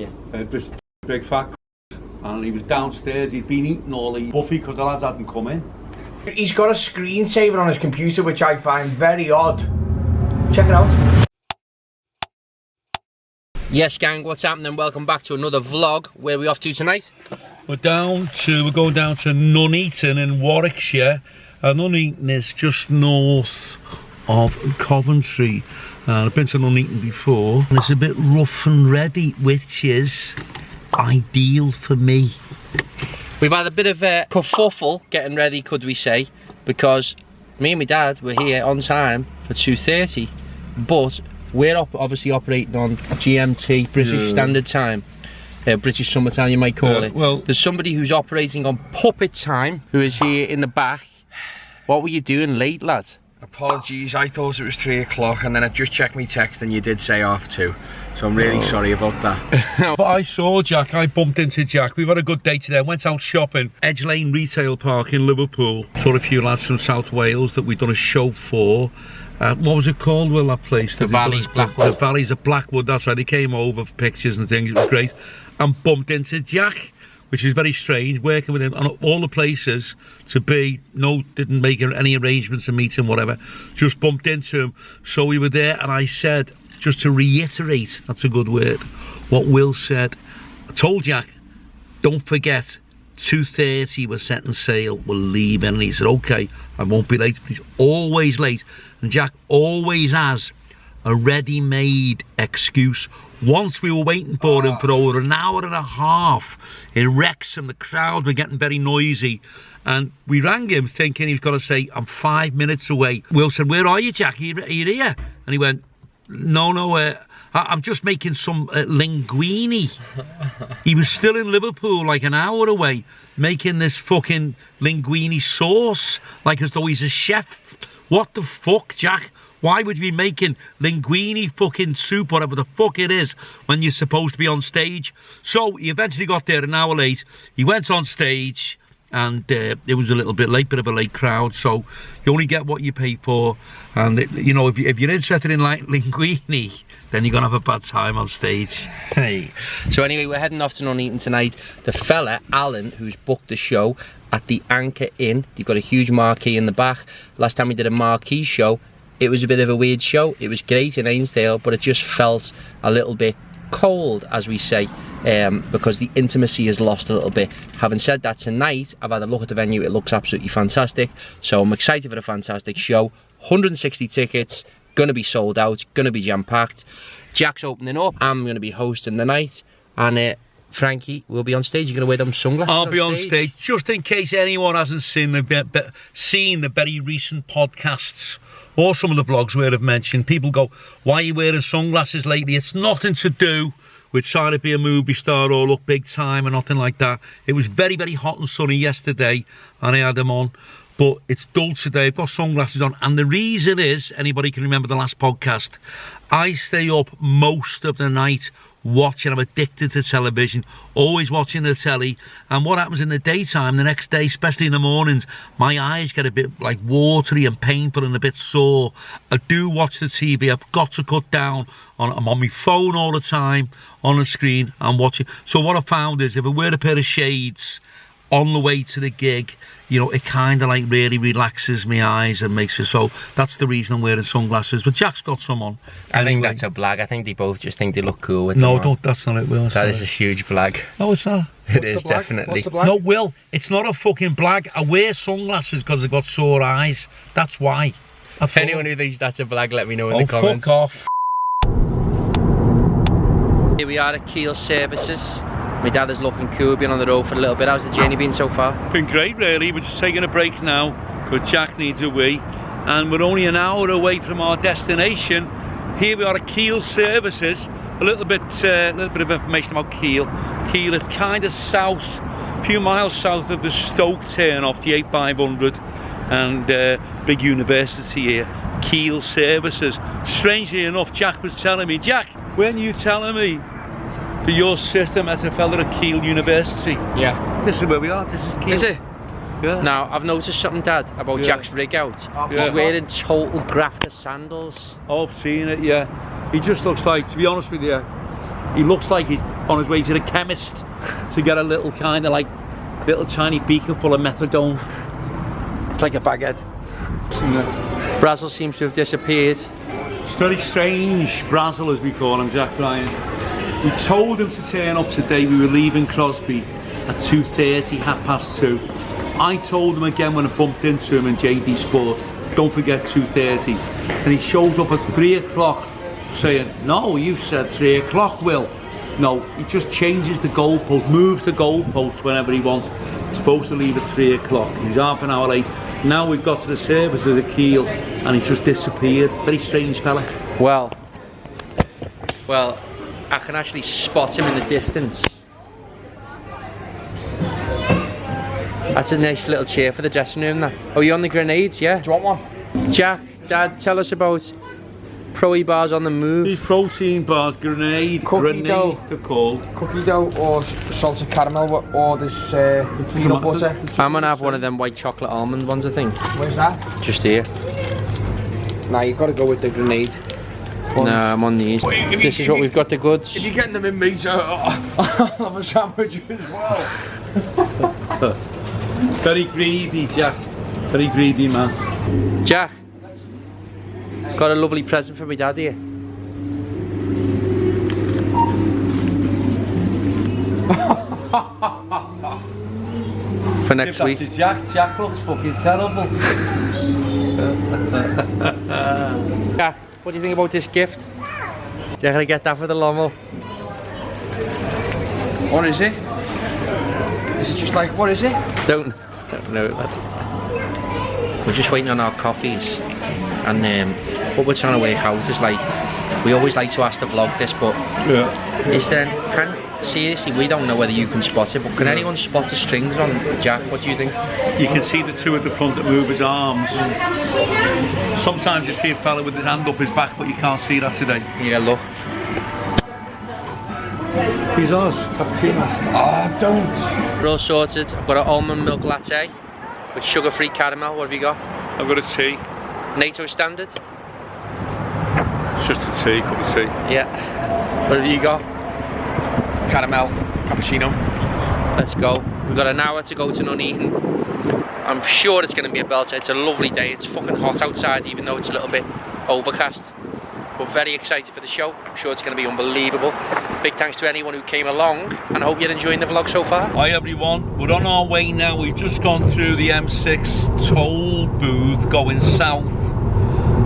Yeah. This big fat and he was downstairs, he'd been eating all the buffy because the lads hadn't come in. He's got a screensaver on his computer which I find very odd. Check it out. Yes gang, what's happening? Welcome back to another vlog. Where are we off to tonight? We're going down to Nuneaton in Warwickshire. Nuneaton is just north of Coventry. I've been to Nuneaton before. And it's a bit rough and ready, which is ideal for me. We've had a bit of a kerfuffle getting ready, could we say, because me and my dad were here on time for 2:30, but we're obviously operating on GMT, British Standard Time. British Summer Time, you might call it. Well, there's somebody who's operating on puppet time who is here in the back. What were you doing late, lad? Apologies, I thought it was 3 o'clock and then I just checked my text and you did say half 2. So I'm really sorry about that. But I saw Jack, I bumped into Jack. We've had a good day today. Went out shopping. Edge Lane Retail Park in Liverpool. Saw a few lads from South Wales that we'd done a show for. What was it called, Will, that place? The Valleys, Blackwood. The Valleys of Blackwood, that's right. They came over for pictures and things, it was great. And bumped into Jack, which is very strange, working with him on all the places to be. No, didn't make any arrangements to meet him, whatever. Just bumped into him. So we were there and I said, just to reiterate, that's a good word, what Will said. I told Jack, don't forget, 2:30 we're setting sail, we're leaving. And he said, okay, I won't be late. He's always late. And Jack always has a ready-made excuse. Once we were waiting for him for over an hour and a half in Wrexham, the crowd were getting very noisy. And we rang him thinking he was going to say, I'm 5 minutes away. Will said, where are you, Jack? Are you here? And he went, no, I'm just making some linguine. He was still in Liverpool like an hour away making this fucking linguine sauce like as though he's a chef. What the fuck, Jack? Why would you be making linguine fucking soup, whatever the fuck it is, when you're supposed to be on stage? So he eventually got there an hour late. He went on stage and it was a little bit late, bit of a late crowd. So you only get what you pay for. And you know, if you're interested in like linguine, then you're gonna have a bad time on stage. Hey. So anyway, we're heading off to Nuneaton tonight. The fella, Alan, who's booked the show at the Anchor Inn. They've got a huge marquee in the back. Last time we did a marquee show, it was a bit of a weird show. It was great in Ainsdale, but it just felt a little bit cold, as we say, because the intimacy is lost a little bit. Having said that, tonight, I've had a look at the venue. It looks absolutely fantastic. So I'm excited for a fantastic show. 160 tickets, gonna be sold out, gonna be jam-packed. Jack's opening up. I'm gonna be hosting the night. And Frankie will be on stage. You're going to wear them sunglasses? I'll be on stage, just in case anyone hasn't seen the very recent podcasts or some of the vlogs where I've mentioned. People go, why are you wearing sunglasses lately? It's nothing to do with trying to be a movie star or look big time or nothing like that. It was very, very hot and sunny yesterday and I had them on. But it's dull today. I've got sunglasses on. And the reason is, anybody can remember the last podcast, I stay up most of the night watching. I'm addicted to television, always watching the telly. And what happens in the daytime, the next day, especially in the mornings, my eyes get a bit like watery and painful and a bit sore. I do watch the TV. I've got to cut down on. I'm on my phone all the time, on the screen, I'm watching. So what I found is if I wear a pair of shades on the way to the gig, you know, it kind of like really relaxes my eyes and makes it so. That's the reason I'm wearing sunglasses. But Jack's got some on. I think that's a blag. I think they both just think they look cool with them. No, that's not it, Will. That is a huge blag. No, it's not. It is definitely. No, Will, it's not a fucking blag. I wear sunglasses because I've got sore eyes. That's why. That's anyone who thinks that's a blag, let me know in the comments. Fuck off. Here we are at Keele Services. My dad is looking cool, been on the road for a little bit. How's the journey been so far? Been great, really. We're just taking a break now because Jack needs a wee, and we're only an hour away from our destination. Here we are at Keele Services. A little bit of information about Keele. Keele is kind of south, a few miles south of the Stoke turn off the 8500, and big university here. Keele Services. Strangely enough, Jack was telling me, Jack, weren't you telling me for your system as a fella at Keele University? Yeah. This is where we are, this is Keele. Is it? Yeah. Now, I've noticed something, Dad, about Jack's rig out. He's wearing total grafter sandals. Oh, I've seen it, yeah. He just looks like, to be honest with you, he looks like he's on his way to the chemist to get a little kind of like little tiny beaker full of methadone. It's like a baguette. Brazel seems to have disappeared. It's very strange, Brazel as we call him, Jack Ryan. We told him to turn up today. We were leaving Crosby at 2:30, 2:30. I told him again when I bumped into him in JD Sport, don't forget 2:30. And he shows up at 3 o'clock saying, no, you said 3 o'clock, Will. No, he just changes the goalpost, moves the goalpost whenever he wants. He's supposed to leave at 3 o'clock. He's half an hour late. Now we've got to the service of the Keele and he's just disappeared. Very strange fella. Well, I can actually spot him in the distance. That's a nice little chair for the dressing room, that. Oh, you're on the grenades, yeah? Do you want one? Jack, Dad, tell us about Proe bars on the move. These protein bars, grenade dough. they're called. Cookie dough or salted caramel or there's peanut butter. I'm gonna have one of them white chocolate almond ones, I think. Where's that? Just here. Nah, you've got to go with the grenade. No, I'm on these. This is what we've got, the goods. If you're getting them in meat, I'll have a sandwich as well. Very greedy, Jack. Very greedy, man. Jack, got a lovely present for my dad here. For next week. Jack. Jack looks fucking terrible. Jack, what do you think about this gift? Do you gonna get that for the Lommel? What is it? Is it just like, what is it? Don't know. We're just waiting on our coffees, and what we're trying to work out is like, we always like to ask the vlog this, but is there, seriously, we don't know whether you can spot it, but can anyone spot the strings on Jack? What do you think? You can see the two at the front that move his arms. Sometimes you see a fella with his hand up his back, but you can't see that today. Yeah, look. He's ours, cappuccino. Ah, don't. We're all sorted. I've got an almond milk latte with sugar-free caramel. What have you got? I've got a tea. NATO standard? It's just a tea, cup of tea. Yeah. What have you got? Caramel, cappuccino. Let's go. We've got an hour to go to Nuneaton. I'm sure it's going to be a belter. It's a lovely day. It's fucking hot outside, even though it's a little bit overcast. We're very excited for the show. I'm sure it's going to be unbelievable. Big thanks to anyone who came along, and I hope you're enjoying the vlog so far. Hi everyone, we're on our way now. We've just gone through the M6 toll booth going south,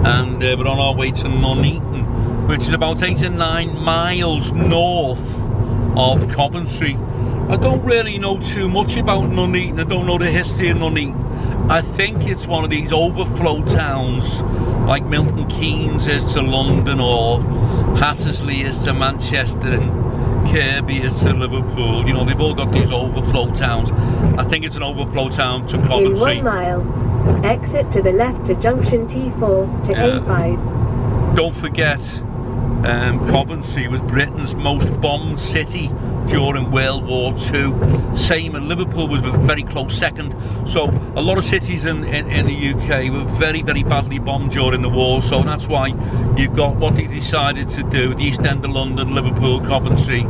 and we're on our way to Nuneaton, which is about 8 or 9 miles north of Coventry. I don't really know too much about Nuneaton. I don't know the history of Nuneaton. I think it's one of these overflow towns, like Milton Keynes is to London, or Hattersley is to Manchester, and Kirby is to Liverpool. You know, they've all got these overflow towns. I think it's an overflow town to Coventry. In 1 mile, exit to the left to junction T4 to A5. Don't forget, Coventry was Britain's most bombed city during World War II. Same, and Liverpool was a very close second. So a lot of cities in the UK were very, very badly bombed during the war. So that's why you've got what they decided to do, the East End of London, Liverpool, Coventry,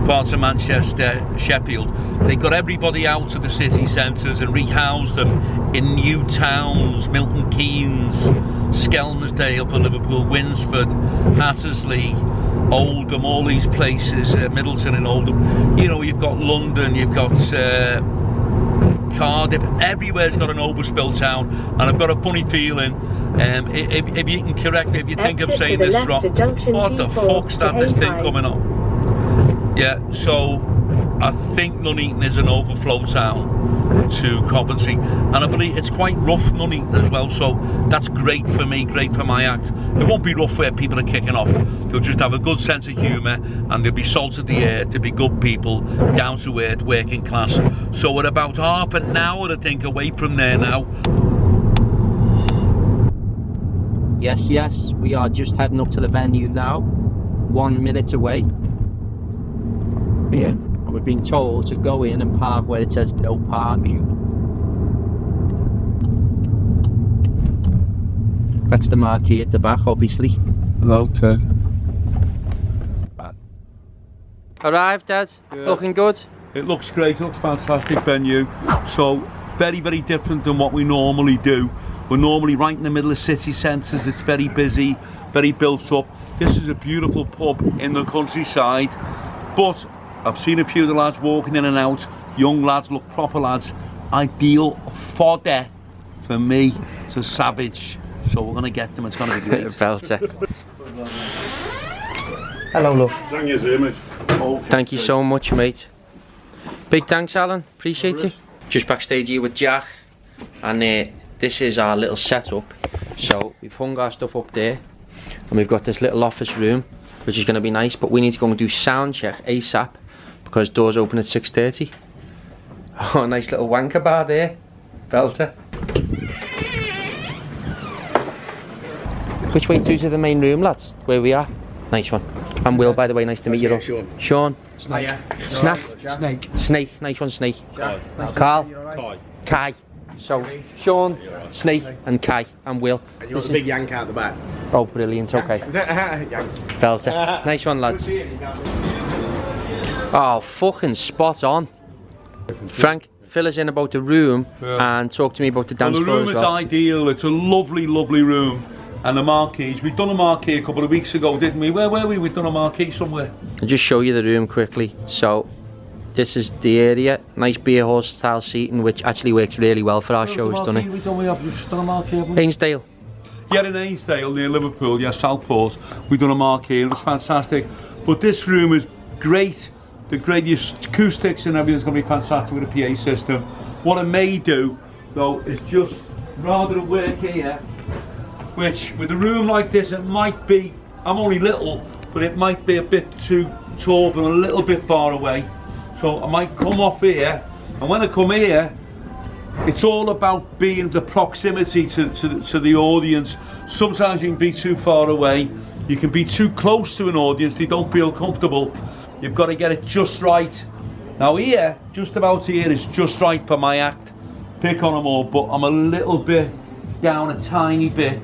parts of Manchester, Sheffield. They got everybody out of the city centres and rehoused them in new towns, Milton Keynes, Skelmersdale for Liverpool, Winsford, Hattersley, Oldham, all these places, Middleton and Oldham. You know, you've got London, you've got Cardiff, everywhere's got an overspill town, and I've got a funny feeling, if you can correct me if you think of saying this wrong, what the fuck's that, this thing coming up? Yeah, so I think Nuneaton is an overflow town to Coventry, and I believe it's quite rough, Nuneaton, as well, so that's great for me, great for my act. It won't be rough where people are kicking off. They'll just have a good sense of humour, and they'll be salt of the earth, they'll be good people, down to earth, working class. So we're about half an hour, I think, away from there now. Yes, we are just heading up to the venue now, 1 minute away. Yeah, and we've been told to go in and park where it says no parking. That's the marquee at the back, obviously. Okay. arrived, Dad. Yeah. Looking good. It looks great, it looks fantastic venue. So, very, very different than what we normally do. We're normally right in the middle of city centres, it's very busy, very built up. This is a beautiful pub in the countryside, but I've seen a few of the lads walking in and out, young lads, look proper lads, ideal fodder for me, it's a savage. So we're going to get them, it's going to be great. Belter. Hello, love. Thank you so much. Thank you so much, mate. Big thanks, Alan. Appreciate you. Just backstage here with Jack, and this is our little setup. So we've hung our stuff up there, and we've got this little office room, which is going to be nice. But we need to go and do sound check ASAP because doors open at 6:30. Oh, nice little wanker bar there, belter. Which way through to the main room, lads? Where we are. Nice one. I'm Will, by the way. Nice to meet you. Sean. Sean. Snake. Snap. Snake. Snake. Nice one, Snake. Kai. Carl. Kai. So, Sean, Snake, and Kai, and Will. And you want a big yank out the back? Oh, brilliant. Okay. Yank. Belter. Nice one, lads. Oh, fucking spot on. Frank, fill us in about the room and talk to me about the dance Well, the floor room as is well. ideal, it's a lovely, lovely room. And the marquees, we've done a marquee a couple of weeks ago, didn't we? Where were we? We've done a marquee somewhere. I'll just show you the room quickly. So, this is the area. Nice beer hall style seating, which actually works really well for our shows, doesn't it? We have just done a marquee, haven't we? Ainsdale. Yeah, in Ainsdale, near Liverpool, yeah, Southport. We've done a marquee, it was fantastic. But this room is great. The greatest acoustics and everything's going to be fantastic with a PA system. What I may do, though, is just, rather than work here, which with a room like this, it might be, I'm only little, but it might be a bit too tall and a little bit far away. So I might come off here, and when I come here, it's all about being the proximity to the audience. Sometimes you can be too far away, you can be too close to an audience, they don't feel comfortable. You've got to get it just right. Now here, just about here is just right for my act. Pick on them all, but I'm a little bit down a tiny bit.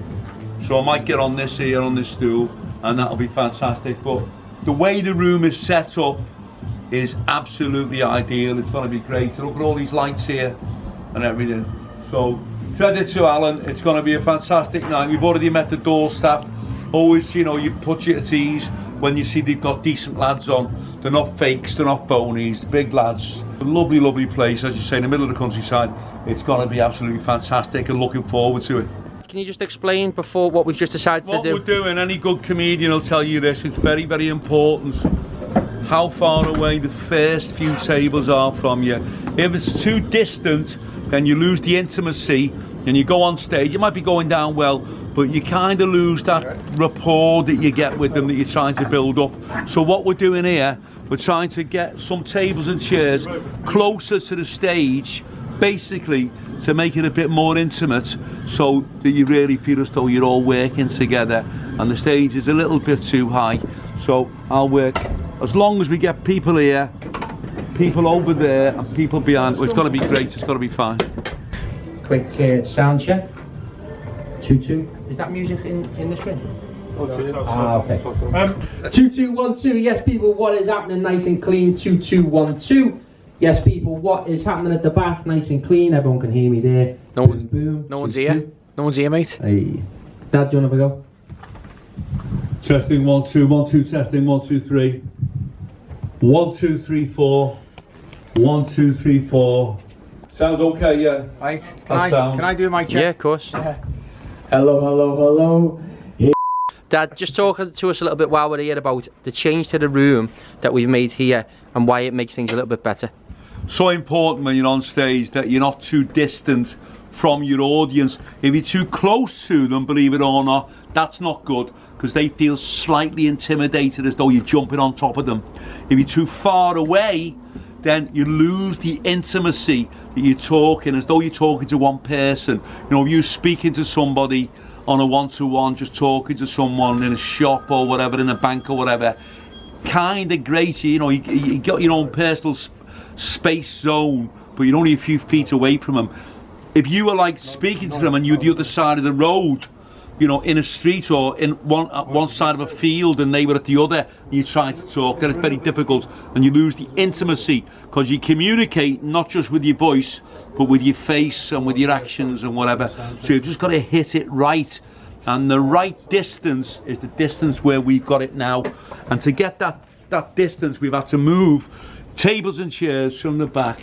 So I might get on this here, on this stool, and that'll be fantastic. But the way the room is set up is absolutely ideal. It's going to be great. So look at all these lights here and everything. So credit to Alan. It's going to be a fantastic night. We've already met the door staff. Always, you know, you put you at ease when you see they've got decent lads on. They're not fakes, they're not phonies, they're big lads. A lovely, lovely place, as you say, in the middle of the countryside. It's going to be absolutely fantastic and looking forward to it. Can you just explain before what we've just decided What to do? we're doing, any good comedian will tell you this, it's very, very important how far away the first few tables are from you. If it's too distant, then you lose the intimacy and you go on stage, it might be going down well, but you kind of lose that rapport that you get with them that you're trying to build up. So what we're doing here, we're trying to get some tables and chairs closer to the stage, basically to make it a bit more intimate, so that you really feel as though you're all working together, and the stage is a little bit too high. So I'll work, as long as we get people here, people over there and people behind, well, it's got to be great, it's got to be fine. Quick sound check. 2-2. Is that music in this room? Okay. 2212. Yes, people. What is happening? Nice and clean. 2212. Yes, people. What is happening at the back? Nice and clean. Everyone can hear me there. No boom, boom. No one's 2-2. here. No one's here, mate. Hey. Dad, do you want to have a go? Testing 1 2 1 2. Testing 1 2 3. 1 2 3 4. 1 2 3 4. Sounds okay, yeah. Right. Can I do my check? Yeah, of course. Hello, hello, hello. Dad, just talk to us a little bit while we're here about the change to the room that we've made here and why it makes things a little bit better. So important when you're on stage that you're not too distant from your audience. If you're too close to them, believe it or not, that's not good, because they feel slightly intimidated as though you're jumping on top of them. If you're too far away, then you lose the intimacy that you're talking, as though you're talking to one person. You know, if you're speaking to somebody on a one-to-one, just talking to someone in a shop or whatever, in a bank or whatever, kind of great, you know, you got your own personal space zone, but you're only a few feet away from them. If you were like speaking to them and you're the other side of the road, you know, in a street or in one side of a field and they were at the other, you try to talk, then it's very difficult and you lose the intimacy because you communicate not just with your voice but with your face and with your actions and whatever. So you've just got to hit it right, and the right distance is the distance where we've got it now. And to get that distance, we've had to move tables and chairs from the back,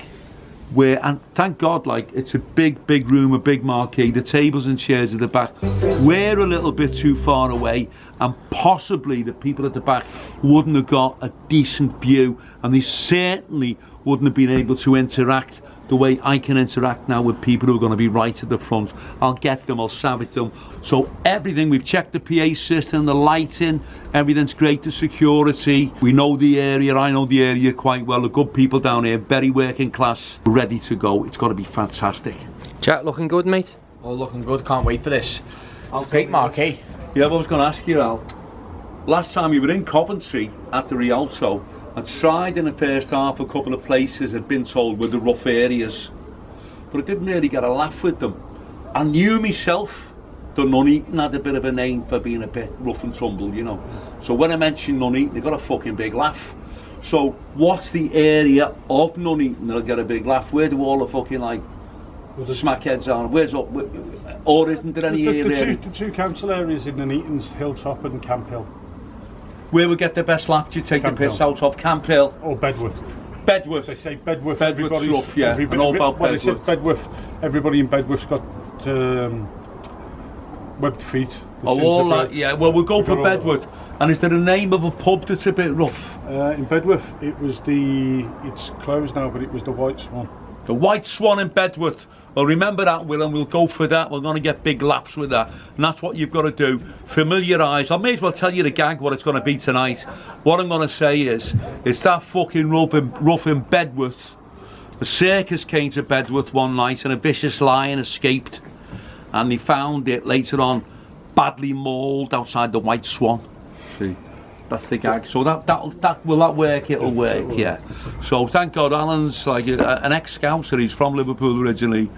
where, and thank God, like, it's a big room, a big marquee. The tables and chairs at the back, we're a little bit too far away, and possibly the people at the back wouldn't have got a decent view, and they certainly wouldn't have been able to interact the way I can interact now with people who are going to be right at the front. I'll get them, I'll savage them. So everything, we've checked the PA system, the lighting, everything's great, the security. We know the area, I know the area quite well. The good people down here, very working class, ready to go. It's got to be fantastic. Jack, looking good, mate? All looking good, can't wait for this. Great marquee. Yeah, I was going to ask you, Al. Last time we were in Coventry at the Rialto, I tried in the first half a couple of places I'd been told were the rough areas, but I didn't really get a laugh with them. I knew myself that Nuneaton had a bit of a name for being a bit rough and tumble, you know. So when I mentioned Nuneaton, they got a fucking big laugh. So what's the area of Nuneaton that'll get a big laugh? Where do all the fucking, like, smackheads are? Where's up? Or isn't there any area? The two council areas in Nuneaton's Hilltop and Camp Hill. Where we get the best laugh? Do you take the piss out of Camp Hill? Or Bedworth. Bedworth. They say Bedworth. Bedworth's rough, yeah. I know about well, Bedworth. They said Bedworth. Everybody in Bedworth's got webbed feet. Oh, all that, yeah. Well, we'll go for Bedworth. And is there a name of a pub that's a bit rough? In Bedworth, it's closed now, but it was the White Swan. The White Swan in Bedworth. Well, remember that, Will, and we'll go for that. We're going to get big laughs with that. And that's what you've got to do. Familiarise. I may as well tell you the gag what it's going to be tonight. What I'm going to say is, it's that fucking rough in Bedworth. The circus came to Bedworth one night and a vicious lion escaped. And they found it later on badly mauled outside the White Swan. See? That's the gag. So will that work? It'll work, yeah. So thank God Alan's like an ex-Scouser. He's from Liverpool originally,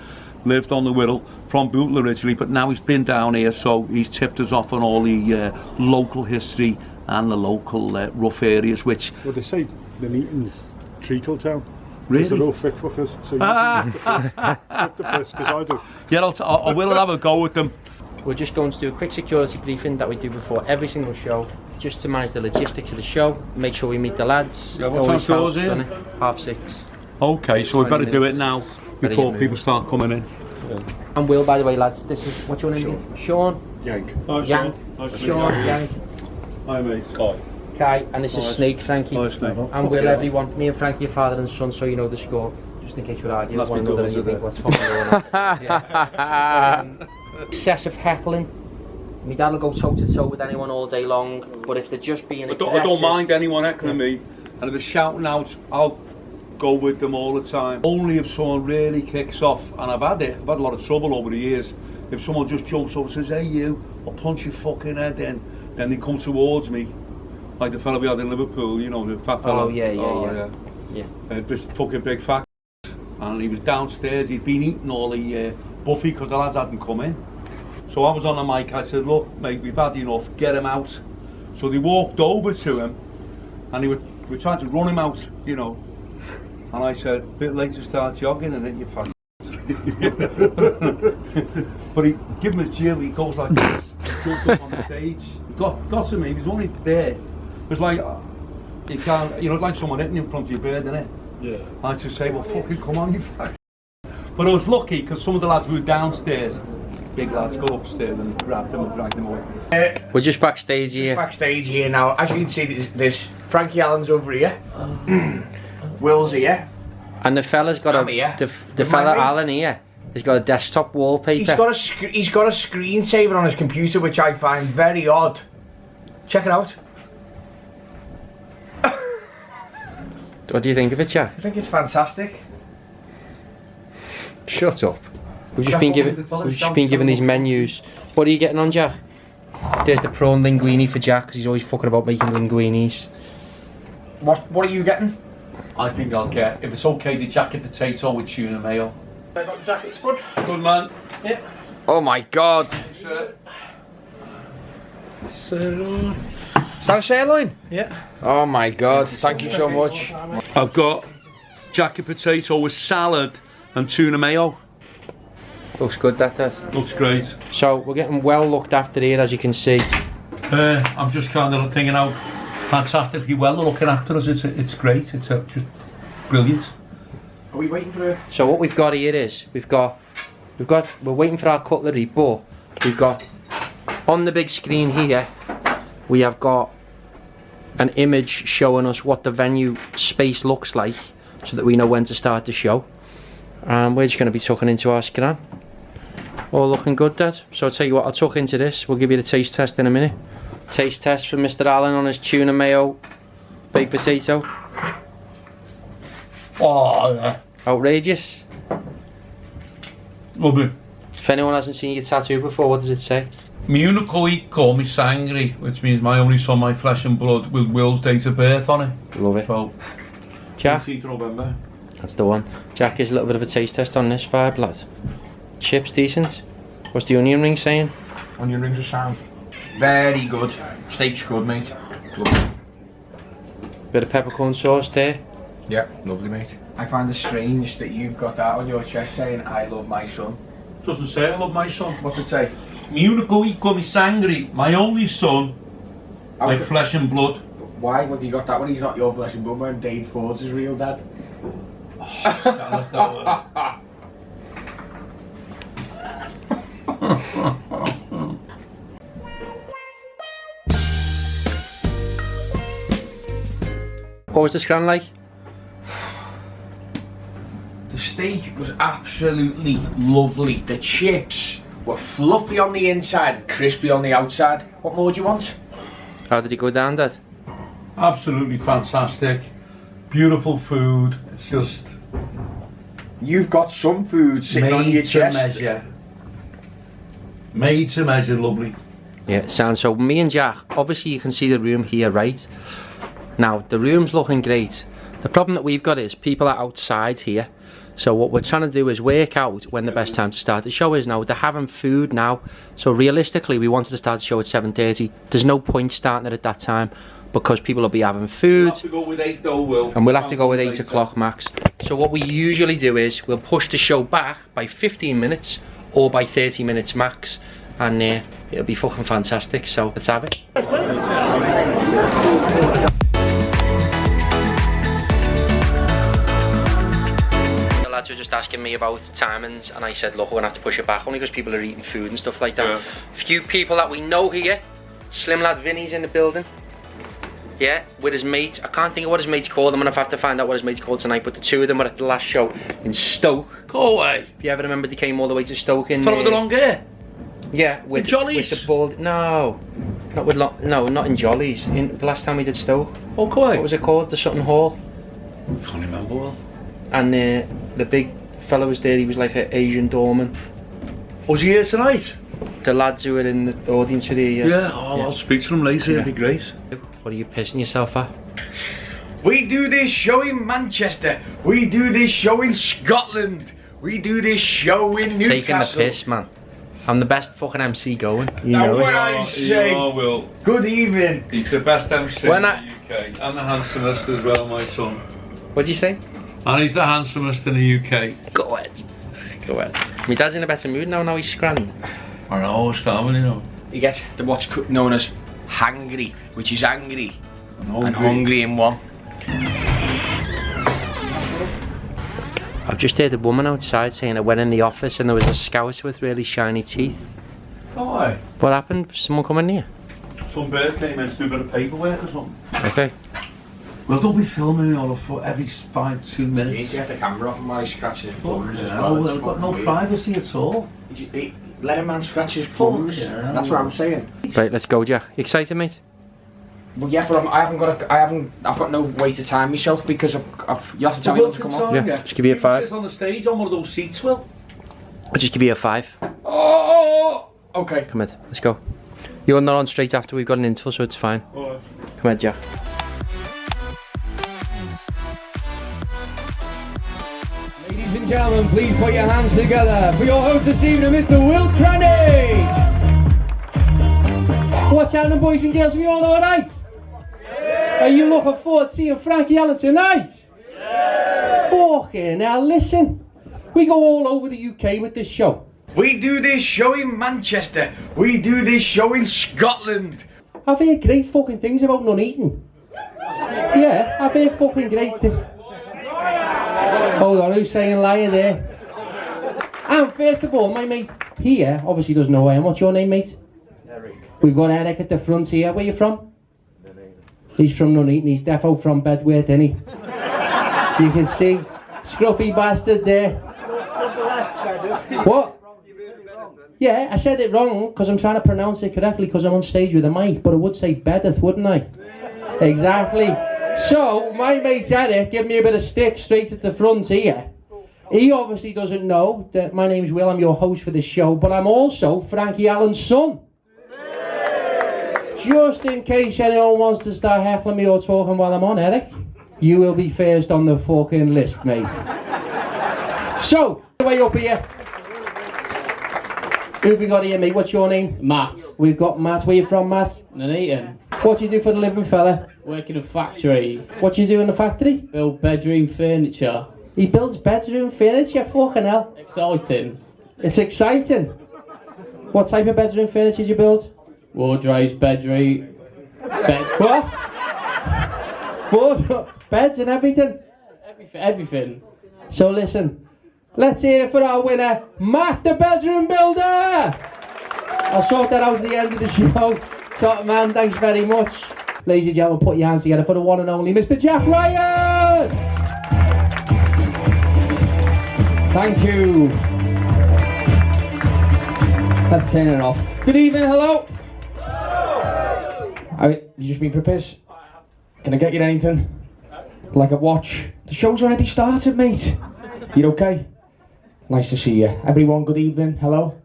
lived on the Wirral, from Bootle originally, but now he's been down here, so he's tipped us off on all the local history and the local rough areas, which... Well, they say Nuneaton's treacle town. Really? They're all thick fuckers, so you can the piss, because I do. Yeah, I will have a go with them. We're just going to do a quick security briefing that we do before every single show, just to manage the logistics of the show, make sure we meet the lads. Yeah, what time's yours here? 6:30. Okay, so we better do it now before people start coming in. Yeah. And Will, by the way, lads, this is, what's your name? Sean? Yank. Hi, Yank. Sean, Yank. Hi, mate. Hi. Kai, and this is Snake, Frankie. Hi, Snake. And Will, everyone. Me and Frankie are father and son, so you know the score. Just in case you're arguing with one another and you think, what's fucking going on? Excessive heckling. My dad will go toe to toe with anyone all day long, but if they're just being aggressive... I don't mind anyone heckling me, and if they're shouting out, I'll go with them all the time. Only if someone really kicks off, and I've had a lot of trouble over the years. If someone just jumps up and says, hey you, I'll punch your fucking head in, then they come towards me. Like the fella we had in Liverpool, you know, the fat fella. Oh, yeah. This fucking big fat, and he was downstairs, he'd been eating all the buffy because the lads hadn't come in. So I was on the mic, I said, look mate, we've had enough, get him out. So they walked over to him and they were trying to run him out, you know. And I said, a bit late to start jogging, and then you fat. But he give him his jill, he goes like this, jumped up on the stage. He got to me, he was only there. It was like, you can't, you know, like someone hitting you in front of your bed, innit? Yeah. I just say, well fucking come on you fat. But I was lucky because some of the lads were downstairs. Big lads go upstairs and grab them and drag them away. We're just backstage here. Backstage here now. As you can see, there's Frankie Allen's over here. Will's here. And the fella's got the fella Alan here has got a desktop wallpaper. He's got a screensaver on his computer, which I find very odd. Check it out. What do you think of it, Jack? I think it's fantastic. Shut up. We've just been given these menus. What are you getting on, Jack? There's the prawn linguine for Jack, because he's always fucking about making linguinis. What are you getting? I think I'll get, if it's okay, the jacket potato with tuna mayo. I got jackets, good. Good man. Yeah. Oh my god. Sirloin. Is that a sirloin? Yeah. Oh my god, thank you so much. I've got jacket potato with salad and tuna mayo. Looks good, that does. Looks great. So we're getting well looked after here, as you can see. I'm just kind of thinking how fantastically well they're looking after us. It's great. It's just brilliant. Are we waiting for it? So what we've got here is we're waiting for our cutlery, but we've got on the big screen here we have got an image showing us what the venue space looks like, so that we know when to start the show. And we're just going to be tucking into our scran. All looking good, Dad. So I'll tell you what, I'll tuck into this. We'll give you the taste test in a minute. Taste test from Mr. Allen on his tuna mayo baked potato. Oh, yeah. Outrageous. Lovely. If anyone hasn't seen your tattoo before, what does it say? Mi unico call me sangri, which means my only son, my flesh and blood, with Will's date of birth on it. Love it. So, Jack? 18th November. That's the one. Jack, is a little bit of a taste test on this vibe, lad. Chips decent. What's the onion ring saying? Onion rings are sound. Very good. Steak's good, mate. Lovely. Bit of peppercorn sauce there. Yeah, lovely, mate. I find it strange that you've got that on your chest saying, I love my son. Doesn't say I love my son. What's it say? Mi unico call me sangri, my only son, my flesh and blood. Why have you got that when he's not your flesh and blood, when Dave Ford's his real dad? What was the scran like? The steak was absolutely lovely. The chips were fluffy on the inside, crispy on the outside. What more do you want? How did it go down, Dad? Absolutely fantastic. Beautiful food. It's just You've got some food sitting on your made to chest. measure. Made to measure, lovely. Yeah, sounds so. Me and Jack, obviously you can see the room here, right? Now, the room's looking great. The problem that we've got is people are outside here. So what we're trying to do is work out when the best time to start the show is now. They're having food now. So realistically, we wanted to start the show at 7:30. There's no point starting it at that time because people will be having food. We'll have to go with 8 though, Will. And we'll have to go with 8 o'clock max. So what we usually do is we'll push the show back by 15 minutes or by 30 minutes max. And it'll be fucking fantastic. So let's have it. The lads were just asking me about timings, and I said, look, we're gonna have to push it back only because people are eating food and stuff like that. Yeah. Few people that we know here. Slim lad Vinny's in the building. Yeah, with his mate. I can't think of what his mate's called. I'm gonna have to find out what his mate's called tonight. But the two of them were at the last show in Stoke. Go away. If you ever remember, they came all the way to Stoke in. Follow the long hair. Yeah, with Jollies? With the bald. No, not with no, not in Jollies. In the last time we did Stoke. Okay. What was it called? The Sutton Hall. I can't remember well. And the big fella was there. He was like an Asian doorman. Was he here tonight? The lads who were in the audience with you. Yeah. I'll speak to him later. Yeah. It'd be great. What are you pissing yourself at? We do this show in Manchester. We do this show in Scotland. We do this show in Newcastle. Taking the piss, man. I'm the best fucking MC going. You Now know when it. I say Will. good evening. He's the best MC When in I- the UK. And the handsomest as well, my son. What'd you say? And he's the handsomest in the UK. Go ahead. Go ahead. My dad's in a better mood now he's scranned. I know, starving, you know. You get the what's known as hangry, which is angry And and hungry in one. I've just heard a woman outside saying I went in the office and there was a scout with really shiny teeth. Why? What happened? Someone come in here? Some bird came in to do a bit of paperwork or something. Okay. Well, don't be filming me all of every 2 You need minutes. to get the camera off him while he's scratching his plums as Yeah, well. well, I've got no privacy at all. Let a man scratch his plums. Yeah. That's what I'm saying. Right, let's go, Jack. You excited, mate? Well, yeah, but I've got no way to time myself because you have to tell me when to come off. Yeah, just give you a 5. Sit on the stage on one of those seats, Will. I'll just give you a 5. Oh, okay. Come on, let's go. You're not on straight after we've got an interval, so it's fine. Alright. Come on, Jack. Ladies and gentlemen, please put your hands together for your host this evening, Mr. Will Cranage. What's happening, boys and girls? We all alright? Are you looking forward to seeing Frankie Allen tonight? Fucking hell, listen. We go all over the UK with this show. We do this show in Manchester. We do this show in Scotland. I've heard great fucking things about Nuneaton. Yeah, I've heard fucking great things. Hold on, who's saying liar there? And first of all, my mate here obviously doesn't know who I am. What's your name, mate? Eric. We've got Eric at the front here. Where you from? Nuneaton. He's from Nuneaton. He's defo from Bedworth, isn't he? You can see. Scruffy bastard there. What? Yeah, I said it wrong because I'm trying to pronounce it correctly because I'm on stage with a mic, but I would say Bedworth, wouldn't I? Exactly. So, my mate Eric gave me a bit of stick straight at the front here. He obviously doesn't know that my name's Will, I'm your host for this show, but I'm also Frankie Allen's son. Just in case anyone wants to start heckling me or talking while I'm on, Eric, you will be first on the fucking list, mate. So, way up here. Who have we got here, mate? What's your name? Matt. We've got Matt. Where you from, Matt? Nuneaton. What do you do for the living, fella? Work in a factory. What do you do in the factory? Build bedroom furniture. He builds bedroom furniture, fucking hell. Exciting. It's exciting. What type of bedroom furniture do you build? Wardrobes, bedroom... What? Beds and everything? Everything. So listen, let's hear it for our winner, Matt the Bedroom Builder! I'll sort that out at the end of the show. Top man, thanks very much. Ladies and gentlemen, put your hands together for the one and only Mr. Jack Ryan! Thank you. Let's turn it off. Good evening, hello. You just been for a piss? Can I get you anything? Like a watch? The show's already started, mate. You okay? Nice to see you. Everyone, good evening, hello.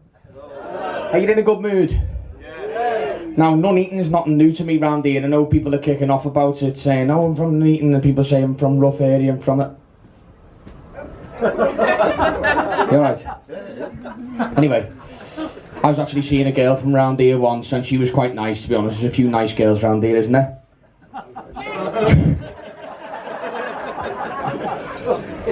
Are you in a good mood? Yeah. Now, Nuneaton is nothing new to me round here. I know people are kicking off about it, saying, oh, I'm from Nuneaton, and people say I'm from rough area, I'm from it. You're right. Anyway, I was actually seeing a girl from round here once, and she was quite nice, to be honest. There's a few nice girls round here, isn't there?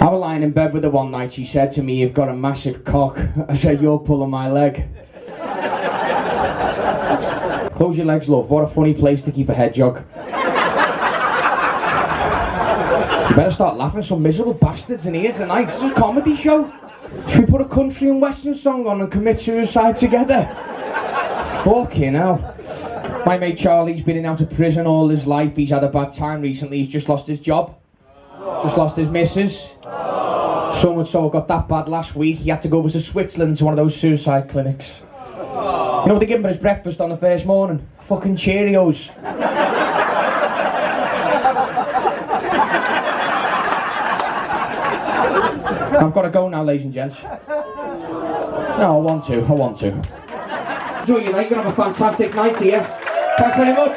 I was lying in bed with her one night. She said to me, you've got a massive cock. I said, you're pulling my leg. Close your legs, love. What a funny place to keep a head jog. You better start laughing. Some miserable bastards in here tonight. This is a comedy show. Should we put a country and western song on and commit suicide together? Fucking hell. My mate Charlie's been in and out of prison all his life. He's had a bad time recently. He's just lost his job. Just lost his missus. So much so it got that bad last week he had to go over to Switzerland to one of those suicide clinics. You know what they give him for his breakfast on the first morning? Fucking Cheerios. I've got to go now, ladies and gents. No, I want to. Enjoy your night, you're gonna have a fantastic night here. Thanks very much.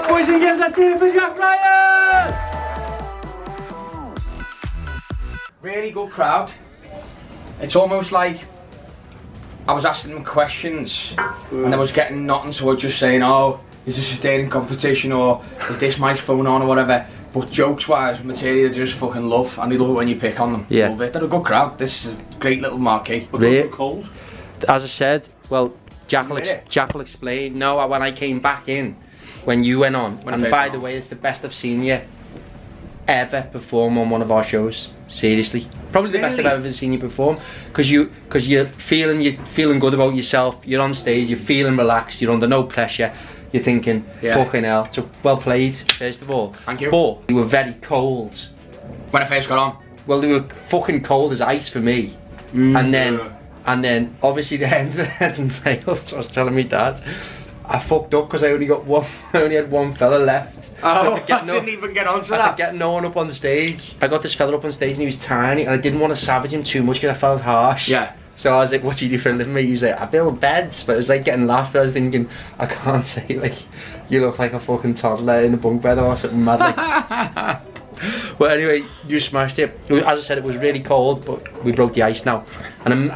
Boys and girls, that's it for Jack Ryan! Really good crowd. It's almost like I was asking them questions and I was getting nothing, so I was just saying, oh, is this a staying competition or is this microphone on or whatever. But jokes wise, material they just fucking love, and they love it when you pick on them. Yeah. Love it. They're a good crowd. This is a great little marquee. Really? Cold. As I said, well, Jack will explain. No, when I came back in, when you went on, and by the way, it's the best I've seen you ever perform on one of our shows. Seriously, probably the best I've ever seen you perform, because you're feeling good about yourself. You're on stage, you're feeling relaxed, you're under no pressure. You're thinking, fucking hell. So well played, first of all. Thank you. But you were very cold when I first got on. Well, they were fucking cold as ice for me. And then obviously the heads and tails. I was telling me dad, I fucked up because I only had one fella left. Oh, I didn't even get onto that. I could get no one up on the stage. I got this fella up on stage and he was tiny, and I didn't want to savage him too much because I felt harsh. Yeah. So I was like, what do you do for a living, mate? He was like, I build beds. But it was like getting laughed at. I was thinking, I can't say like, you look like a fucking toddler in a bunk bed or something mad like. Well, anyway, you smashed it. As I said, it was really cold, but we broke the ice now. And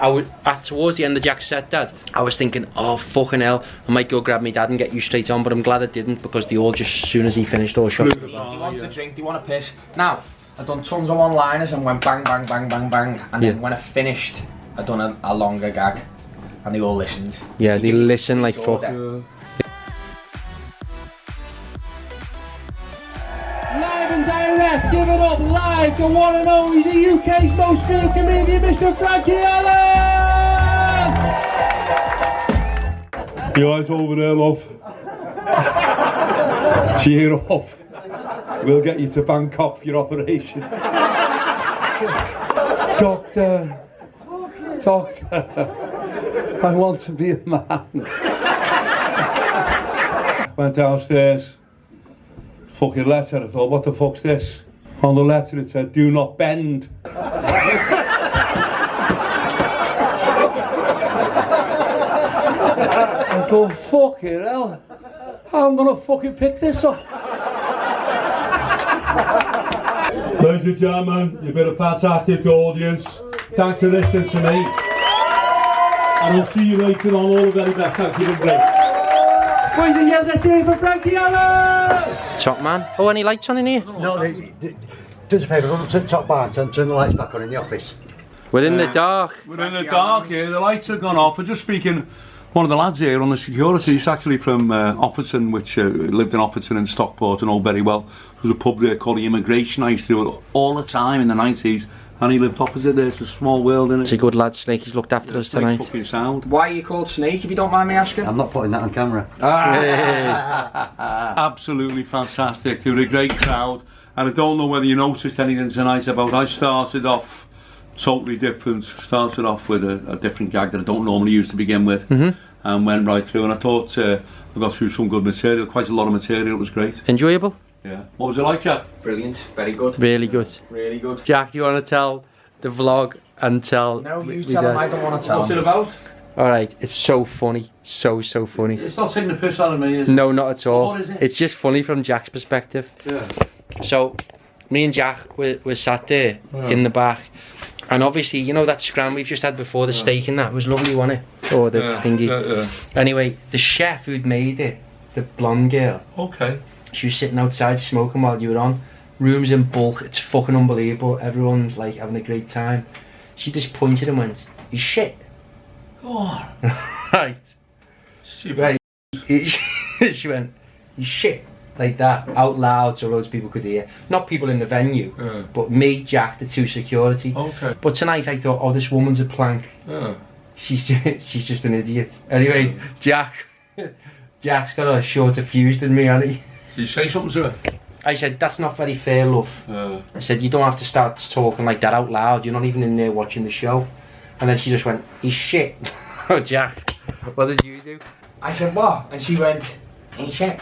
towards the end of Jack's set, Dad, I was thinking, oh, fucking hell, I might go grab my dad and get you straight on, but I'm glad I didn't, because they all just, as soon as he finished, all shot. They wanted to drink, they want to piss. Now, I've done tons of one-liners and went bang, bang, bang, bang, bang. And then when I finished, I've done a longer gag. And they all listened. Yeah, they listen like fuck. Live and direct, give it up live, the one and only, the UK's most famous comedian, Mr. Frankie Allen! You eyes over there, love. Cheer up. We'll get you to Bangkok for your operation. Doctor, I want to be a man. Went downstairs. Fucking letter. I thought, what the fuck's this? On the letter it said, do not bend. I thought, fucking hell. How am I gonna fucking pick this up? Ladies and gentlemen, you've been a fantastic audience. Thanks for listening to me. And I'll see you later on. All the very best. Thank you, great. Boys and girls, let's hear it for Frankie Allen! Top man. Oh, any lights on in here? No, do us a favour, run up to the top bar and turn the lights back on in the office. We're in the dark. We're in the dark here, the lights have gone off. We're just speaking, one of the lads here on the security, he's actually from Offerton, which lived in Offerton in Stockport and know very well. There's a pub there called the Immigration. I used to do it all the time in the 90s. And he lived opposite there. It's a small world, isn't it? It's a good lad, Snake. He's looked after us tonight. Fucking sound. Why are you called Snake, if you don't mind me asking? I'm not putting that on camera. Absolutely fantastic. They were a great crowd. And I don't know whether you noticed anything tonight about, I started off totally different. Started off with a different gag that I don't normally use to begin with. And went right through. And I thought I got through some good material, quite a lot of material. It was great. Enjoyable? Yeah. What was it like, Jack? Brilliant. Very good. Really good. Really good. Jack, do you want to tell the vlog and tell... No, you tell him. I don't want to tell What's him. it about? Alright, it's so funny. So funny. It's not taking the piss out of me, is it? No, not at all. What is it? It's just funny from Jack's perspective. Yeah. So, me and Jack were sat there in the back. And obviously, you know that scram we've just had before, the steak and that, was lovely, wasn't it? Or the thingy. Anyway, the chef who'd made it, the blonde girl. Okay. She was sitting outside smoking while you were on. Rooms in bulk, it's fucking unbelievable. Everyone's like having a great time. She just pointed and went, "You shit." Go on. Right. Super. She went, "You shit." Like that, out loud, so loads of people could hear. Not people in the venue, but me, Jack, the two security. Okay. But tonight I thought, oh, this woman's a plank. She's just an idiot. Anyway, Jack's got a shorter fuse than me, hasn't he? Did you say something to her? I said, that's not very fair, love. I said, you don't have to start talking like that out loud. You're not even in there watching the show. And then she just went, he's shit. Oh, Jack, what did you do? I said, what? And she went, he's shit.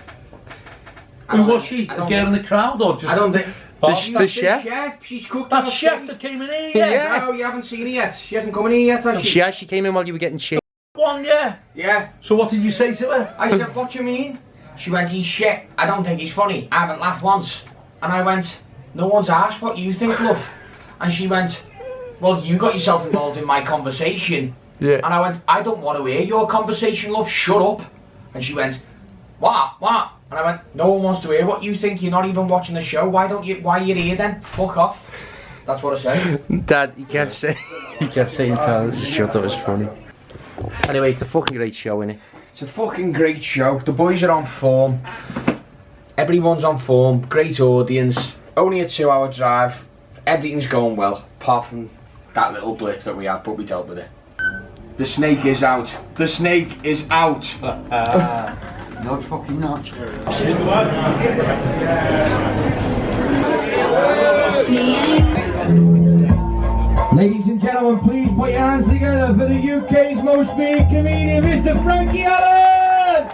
Who was she? A girl in the crowd or just... I don't think... The chef? She's cooked. That chef that came in here, Yeah. No, you haven't seen her yet. She hasn't come in here yet, has she? She came in while you were getting changed. One, yeah. Yeah. So what did you say to her? I said, what do you mean? She went, he's shit. I don't think he's funny. I haven't laughed once. And I went, no one's asked what you think, love. And she went, well, you got yourself involved in my conversation. Yeah. And I went, I don't want to hear your conversation, love. Shut up. And she went, what? And I went, no one wants to hear what you think. You're not even watching the show. Why are you here then? Fuck off. That's what I said. Dad, he kept saying to us, shut up, it's funny. Anyway, it's a fucking great show, innit? It's a fucking great show. The boys are on form. Everyone's on form. Great audience. Only a 2-hour drive. Everything's going well. Apart from that little blip that we had, but we dealt with it. The snake is out. The snake is out. No, it's fucking not. Ladies and gentlemen, please put your hands together for the UK's most famous comedian, Mr. Frankie Allen!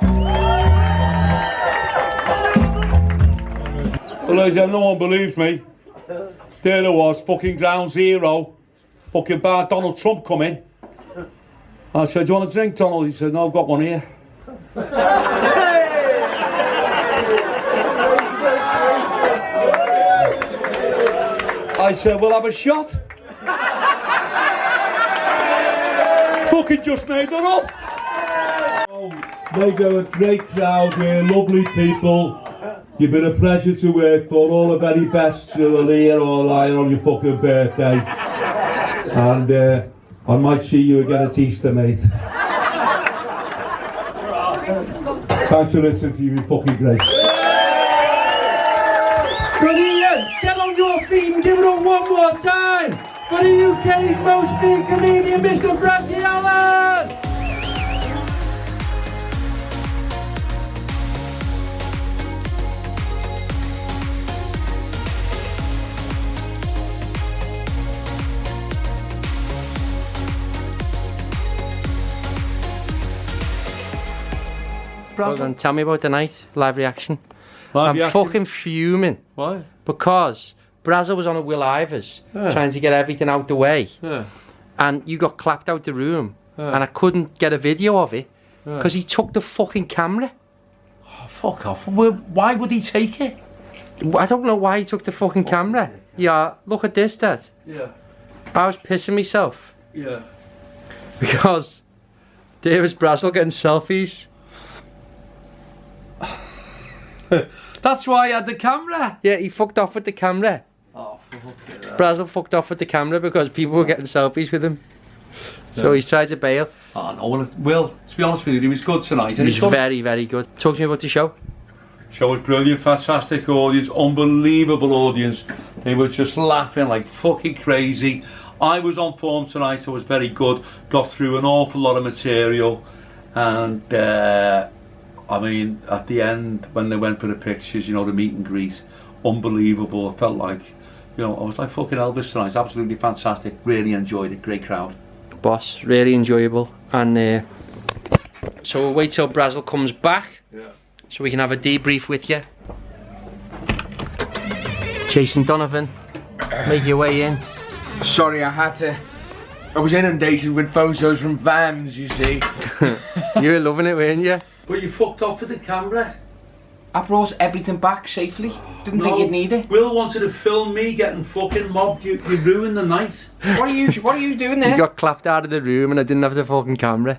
Well, ladies, no one believes me. There it was, fucking ground zero. Fucking bar Donald Trump come in. I said, do you want a drink, Donald? He said, no, I've got one here. I said, we'll have a shot. Fucking just made that up. Oh, they got a great crowd here, lovely people. You've been a pleasure to work for. All the very best to Aaliyah or Lion on your fucking birthday. And I might see you again at Easter, mate. Thanks for listening to you, you're fucking great. Brilliant! Get on your feet and give it up one more time for the UK's most big comedian, Mr. Frankie Allen! Hold on, tell me about the night, live reaction. I'm fucking fuming. Why? Because Brazel was on a Will Ivers trying to get everything out the way. Yeah. And you got clapped out the room. And I couldn't get a video of it because he took the fucking camera. Oh, fuck off. Why would he take it? I don't know why he took the fucking camera. Yeah, look at this, Dad. Yeah. I was pissing myself Yeah. because there was Brazel getting selfies. That's why I had the camera. Yeah, he fucked off with the camera. Oh, fuck it. Brazel fucked off with the camera because people were getting selfies with him. So he's tried to bail. Oh, no, well, to be honest with you, he was good tonight. He was very, very good. Talk to me about the show. Show was brilliant, fantastic audience, unbelievable audience. They were just laughing like fucking crazy. I was on form tonight, I was very good. Got through an awful lot of material. And, I mean, at the end, when they went for the pictures, you know, the meet and greet, unbelievable. I felt like, you know, I was like fucking Elvis tonight. Absolutely fantastic. Really enjoyed it. Great crowd. Boss, really enjoyable. And so we'll wait till Brazel comes back. Yeah. So we can have a debrief with you. Jason Donovan, make your way in. Sorry, I was inundated with photos from vans, you see. You were loving it, weren't you? But you fucked off with the camera. I brought everything back safely. Didn't think you'd need it. Will wanted to film me getting fucking mobbed. You ruined the night. What are you doing there? You got clapped out of the room and I didn't have the fucking camera.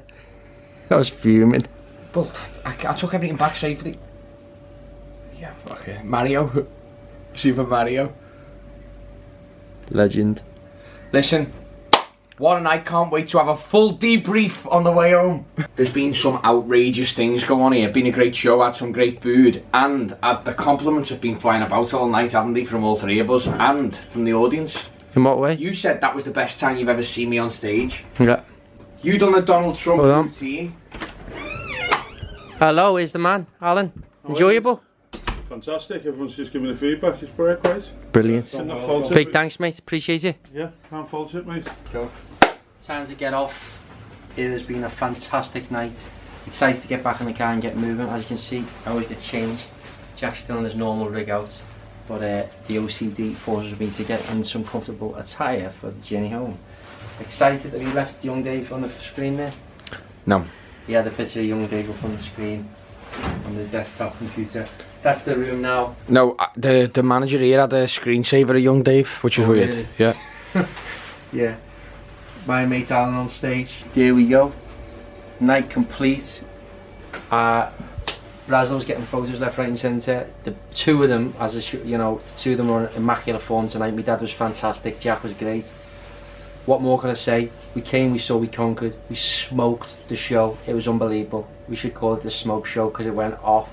I was fuming. But I took everything back safely. Yeah, fuck it. Mario. Super Mario. Legend. Listen, Warren and I can't wait to have a full debrief on the way home. There's been some outrageous things go on here. Been a great show, had some great food, and the compliments have been flying about all night, haven't they, from all three of us and from the audience. In what way? You said that was the best time you've ever seen me on stage. Yeah. You done the Donald Trump routine. Hello, here's the man, Alan. Enjoyable? Fantastic, everyone's just giving the feedback, it's great. Brilliant. Big thanks, mate, appreciate it. Yeah, can't fault it, mate. Go. Time to get off. It has been a fantastic night. Excited to get back in the car and get moving. As you can see, I always get changed. Jack's still in his normal rig out, but the OCD forces me to get in some comfortable attire for the journey home. Excited that we left young Dave on the screen there? No. He had a picture of young Dave up on the screen on the desktop computer. That's the room now. No, the manager here had a screensaver of young Dave, which was weird. Really? Yeah. Yeah. My mate Alan on stage. There we go. Night complete. Brazel's getting photos left, right and centre. The two of them, two of them were in immaculate form tonight. My dad was fantastic. Jack was great. What more can I say? We came, we saw, we conquered. We smoked the show. It was unbelievable. We should call it the smoke show because it went off.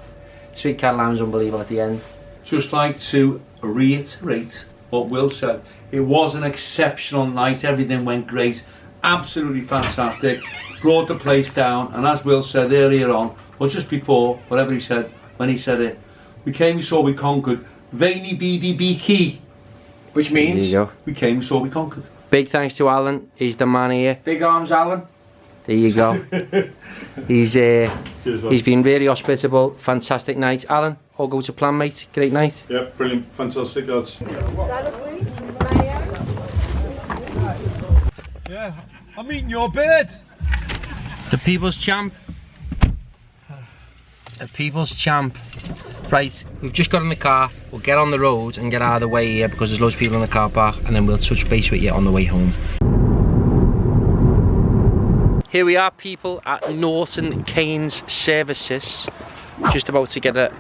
Sweet Caroline was unbelievable at the end. Just like to reiterate what Will said. It was an exceptional night. Everything went great. Absolutely fantastic. Brought the place down. And as Will said earlier on, or just before, whatever he said, when he said it, we came, we saw, we conquered. Veiny BDB Which means? There you go. We came, we saw, we conquered. Big thanks to Alan. He's the man here. Big arms, Alan. There you go. He's been really hospitable. Fantastic night. Alan, all go to plan, mate. Great night. Yeah, brilliant, fantastic, lads. Yeah, I'm eating your bird. The people's champ. The people's champ. Right, we've just got in the car. We'll get on the road and get out of the way here because there's loads of people in the car park, and then we'll touch base with you on the way home. Here we are, people, at Norton Keynes Services. Just about to get a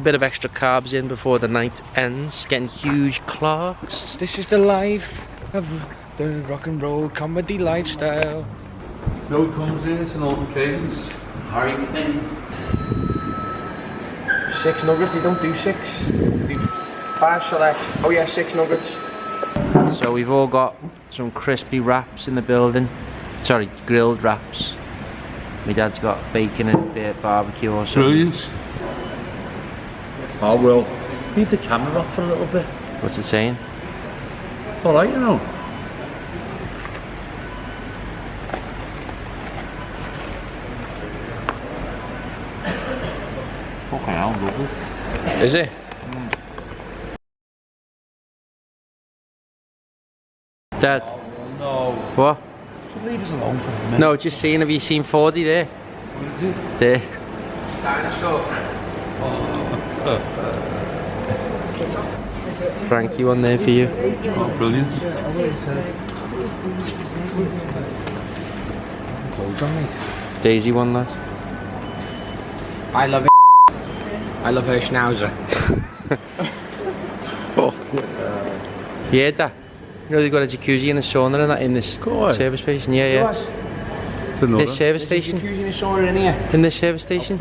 bit of extra carbs in before the night ends. Getting huge clocks. This is the life of the rock and roll comedy lifestyle. Road comes in, it's an Norton Keynes. Harry Kane. 6 nuggets, they don't do 6. They do 5 select. Oh yeah, 6 nuggets. So we've all got some crispy wraps in the building. Sorry, grilled wraps. My dad's got bacon and a bit of barbecue or something. Brilliant. Oh well, leave the camera up for a little bit. What's it saying? Alright, you know. Fucking hell, lovely. Is it? Dad. No. What? Leave us alone for a minute. No, just seeing, have you seen 40 there? What is it? There. Dinosaur. Frankie one there for you. Oh, brilliant. Daisy one, lad. I love it. I love her schnauzer. Yeah, Dad. You know they've got a jacuzzi and a sauna and that in this service station? Yeah, yeah. This service station? There's a jacuzzi and a sauna in here. In this service station?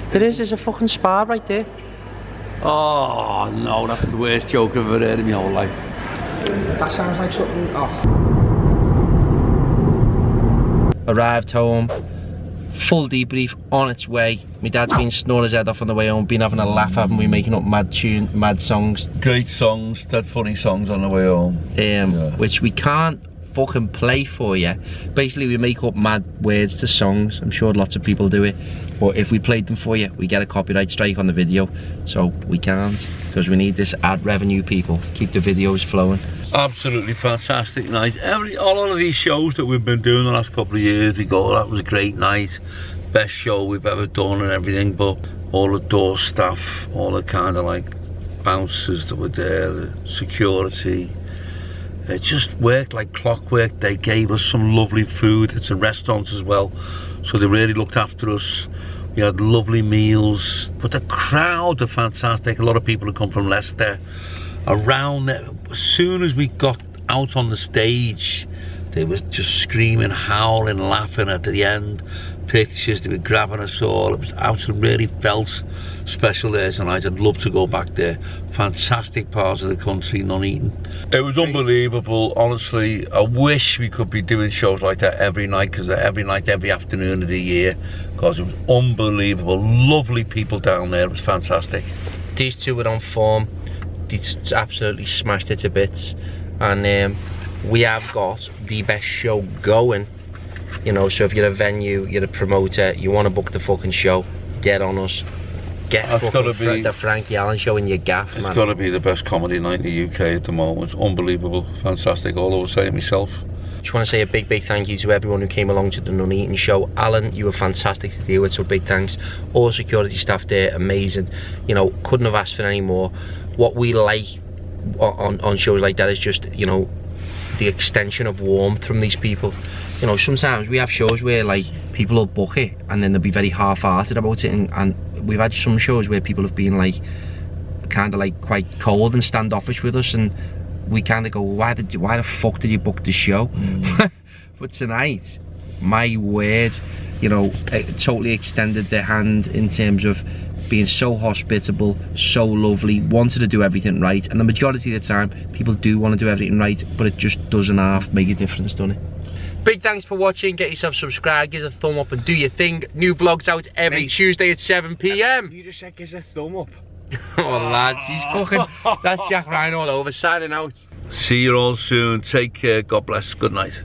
There's a fucking spa right there. Oh no, that's the worst joke I've ever heard in my whole life. That sounds like something. Oh. Arrived home. Full debrief on its way. My dad's been snoring his head off on the way home, been having a laugh, haven't we, making up mad songs. Great songs, dead funny songs on the way home. Which we can't fucking play for you. Basically, we make up mad words to songs. I'm sure lots of people do it. But if we played them for you, we get a copyright strike on the video. So we can't, because we need this ad revenue, people. Keep the videos flowing. Absolutely fantastic night. All of these shows that we've been doing the last couple of years, we go, that was a great night. Best show we've ever done and everything, but all the door staff, all the kind of like bouncers that were there, the security, it just worked like clockwork. They gave us some lovely food. It's a restaurant as well, so they really looked after us. We had lovely meals, but the crowd are fantastic. A lot of people have come from Leicester. Around there, as soon as we got out on the stage, they was just screaming, howling, laughing at the end. Pictures, they were grabbing us all. It was absolutely really felt special there tonight. I'd love to go back there. Fantastic parts of the country, Nuneaton. It was unbelievable, honestly. I wish we could be doing shows like that every night, because every night, every afternoon of the year, because it was unbelievable. Lovely people down there. It was fantastic. These two were on form. They absolutely smashed it to bits, and we have got the best show going, you know. So if you're a venue, you're a promoter, you want to book the fucking show, get on us. Get the Frankie Allen show in your gaff, man. It's got to be the best comedy night in the UK at the moment. Unbelievable, fantastic, all I was saying myself. Just want to say a big thank you to everyone who came along to the Nuneaton show. Alan, you were fantastic to deal with, so big thanks. All security staff there, amazing. You know, couldn't have asked for any more. What we like on shows like that is just, you know, the extension of warmth from these people. You know, sometimes we have shows where like people will book it and then they'll be very half-hearted about it, and we've had some shows where people have been like kind of like quite cold and standoffish with us, and we kind of go, why the fuck did you book the show? But tonight, my word, you know, it totally extended their hand in terms of being so hospitable, so lovely, wanted to do everything right. And the majority of the time, people do want to do everything right, but it just doesn't half make a difference, doesn't it? Big thanks for watching. Get yourself subscribed, give us a thumb up and do your thing. New vlogs out every Tuesday at 7 PM. You just said give us a thumb up. Oh lads, he's fucking, that's Jack Ryan all over, signing out. See you all soon. Take care. God bless. Good night.